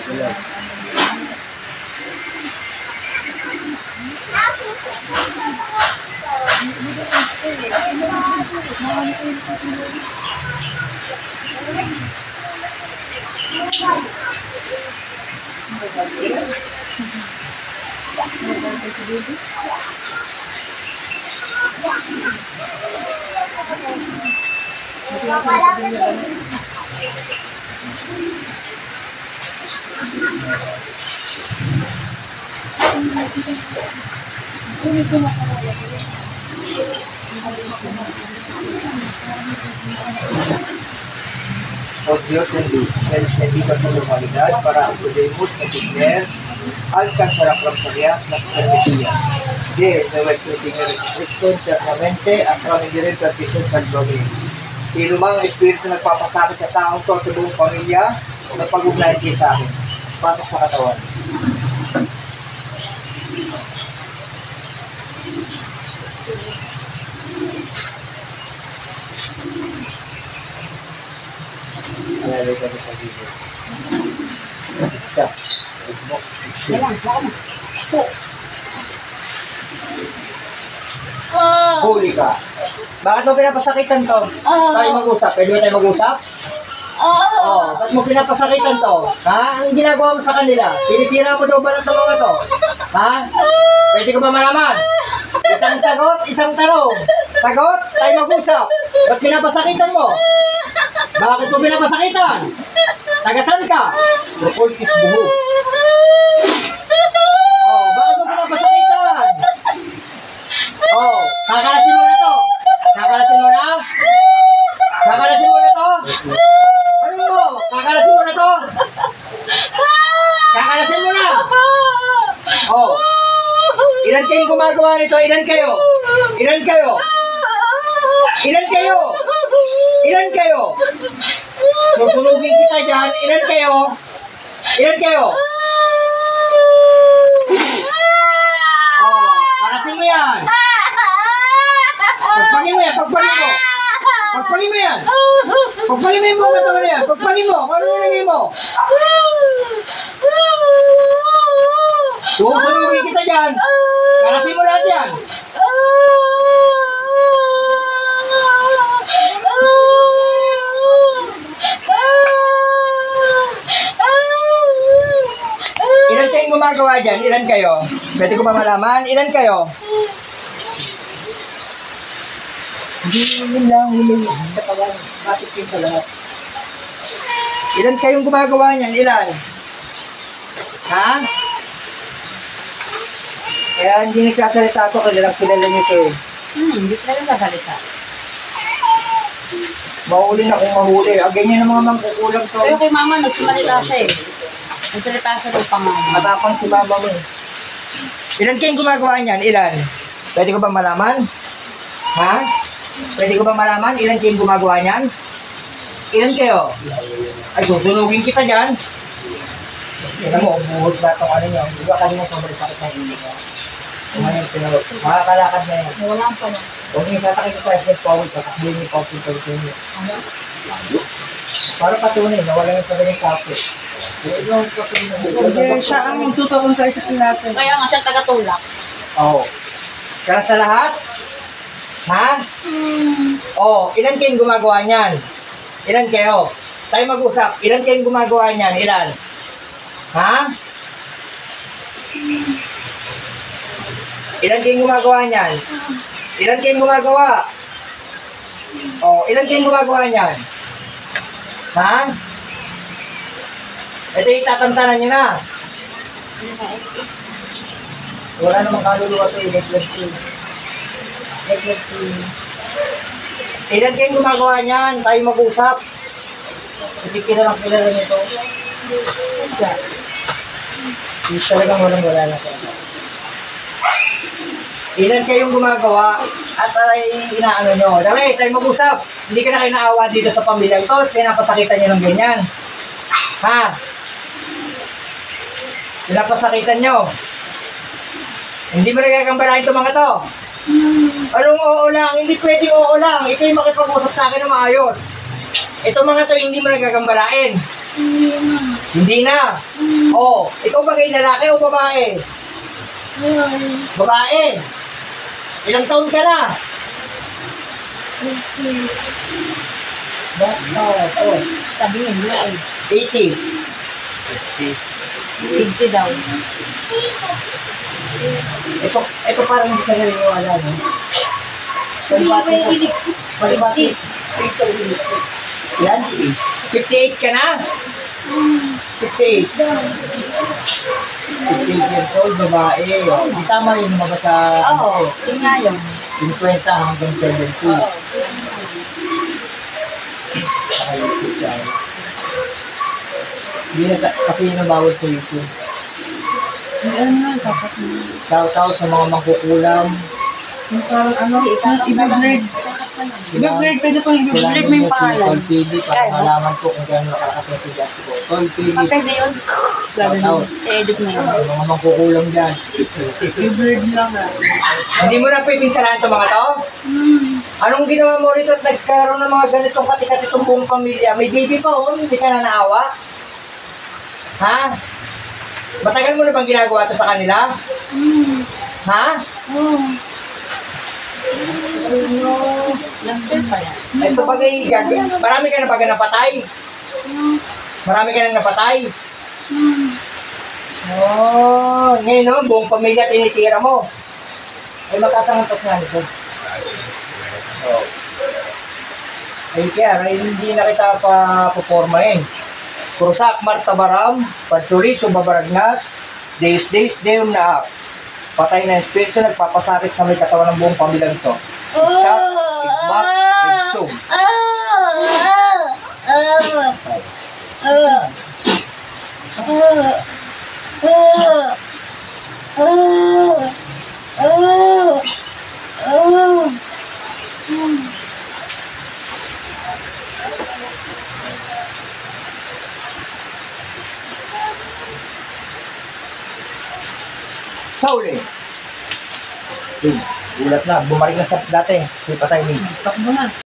O Diyos ng Diyos, nandito sa lumalidad para ang podemos na tigner, alcanzar ang pramsarias ng permitiya. De nuestro Señor Jesucristo, eternamente, at kami din pertisyon sa glory. Sino mang espiritu nagpapasakit sa taong to sa buong pamilya, nagpag-ugnayan siya sa akin. Pasok sa katawan. Alalay kami sa video. Isa. Huli ka. Bakit mo pinapasakitan to? Tayo mag-usap. Pwede ba tayo mag-usap? Oo. Bakit mo pinapasakitan to? Ha? Anong ginagawa mo sa kanila? Sinisira mo daw ba ng mga to? Ha? Pwede ko ba malaman? Isang sagot, isang tanong. Sagot, tayo mag-usap. Ba't pinapasakitan mo? Bakit mo pinapasakitan? Tagasan ka? Rukol kis buho. Oh, bakit mo pinapasakitan? Oh, kakalasin mo na to. Kakalasin mo na? Kakalasin mo na to? Ano mo? Kakalasin mo na to? Kakalasin mo na? Oh. Ilan kayong gumagawa nito? Ilan kayo? Ilan kayo? Ilan kayo? Ilan kayo? Susunugin kita dyan. Ilan kayo? Ilan kayo? Oh, parasin mo yan. Pagpangin mo yan, pagpangin mo. Pagpangin mo yan. Pagpangin mo yung katawan yan. Pagpangin mo. Ano nilagay mo? Susunugin kita dyan. Parasin mo lahat yan. Ilan kayong gumagawa dyan? Ilan kayo? Pwede ko ba malaman? Ilan kayo? Hindi lang, hindi. Bakit kayo sa lahat? Ilan kayong gumagawa niyan? Ilan? Ha? Kaya hindi nagsasalita ako, kilala niyo ito eh. Hindi talaga nagsasalita. Mahuli na kung mahuli. Ganyan ang mga mangkukulang to. Pero kay mama, nagsumalita siya eh. Nagsalita siya ng pangalan. Matapang si mama mo eh. Ilan kayong gumagawa niyan? Ilan? Pwede ko ba malaman? Ha? Pwede ko ba malaman? Ilan kayong gumagawa niyan? Ilan kayo? Ay, susunugin kita dyan. Tignan mo, buhos ba itong ano niyo? Di ba kanina sobrang sakit na hindi niya? Kung ano yung pinawag. Makakalakad na yan. Wala pa na. Huwag niyo tatakit sa step forward, tatakbilin niyo pa yung pagkakas niyo. Para patunay, nawala yung pagkakas ng kape. Siya ang magtutuon tayo sa natin. Kaya nga siya taga-tulak. Oo. Kaya sa lahat? Ha? Oo. Ilan kayong gumagawa niyan? Ilan kayo? Tayo mag-usap. Ilan kayong gumagawa niyan? Ilan? Ha? Ilan kayong gumagawa niyan? Ilan kayong gumagawa? Oo. Ilan kayong gumagawa niyan? Ha? Ito itatantanan nyo na. Wala namang kaluluwa ito eh. Ilan kayong gumagawa niyan? Tayo mag-usap. Hindi kilalang kilala nito. Hindi talagang wala na ito. Ilan kayong gumagawa at ay inaano nyo. Dami, tayo mag-usap. Hindi ka na kayo naawa dito sa pamilya ito. Pinapasakitan nyo ng ganyan. Ha? Pinapasakitan nyo. Hindi mo nagagambalain ito mga to. Anong oo lang? Hindi pwedeng oo lang. Ito yung makipag-usap sa akin na maayos. Ito mga to hindi mo nagagambalain. Hindi na. Oh, ikaw ba kayo lalaki o babae? Babae. Ilang taon ka na? Oh, Sabi niya, wala eh. 80. 50 daw. Ito parang hindi siya naniniwala, no? Palibati. Yan? 58 ka na? 58. 58 years old, babae. Hindi tama yun mga sa... Oo, yun nga yun. 50 hanggang 70. Hindi na kasi yun ang bawal sa YouTube. Ano nga, dapat na. Shout out sa mga mangkukulam. Yung parang ano, i-blurred. I-blurred, pwede pang i-blurred. Blurred mo yung pangalan. Tol TV para malaman ko kung gano'n nakakasentigas ko. Tol TV. Pwede yun. Shout out. I-edit mo Sa yun. mga mangkukulam dyan. I-blurred lang na. Hindi mo na pwedeng salahan sa mga to? Anong ginawa mo rito at nagkaroon ng mga ganitong kati-katitong buong pamilya? May baby pa oh, hindi ka na naawa? Ha? Matagal mo na bang ginagawa ito sa kanila? Ha? Last year pa yan. Ito bagay, marami ka na baga napatay? Marami ka na napatay? Oh, ngayon no, buong pamilya tinitira mo. Ay matatangatos nga nito. Oh. Ay kaya, hindi na kita pa-performahin. Kurusak, Martabaram, Padsuri, Subabaragnas, Deus, Deum na patay na espiritu, nagpapasakit sa may katawan ng buong pamilyang ito. Ikat, Igmak, Igsum. Sauli. Gulat na, bumalik na sa dati. Patay ni. Takbo na.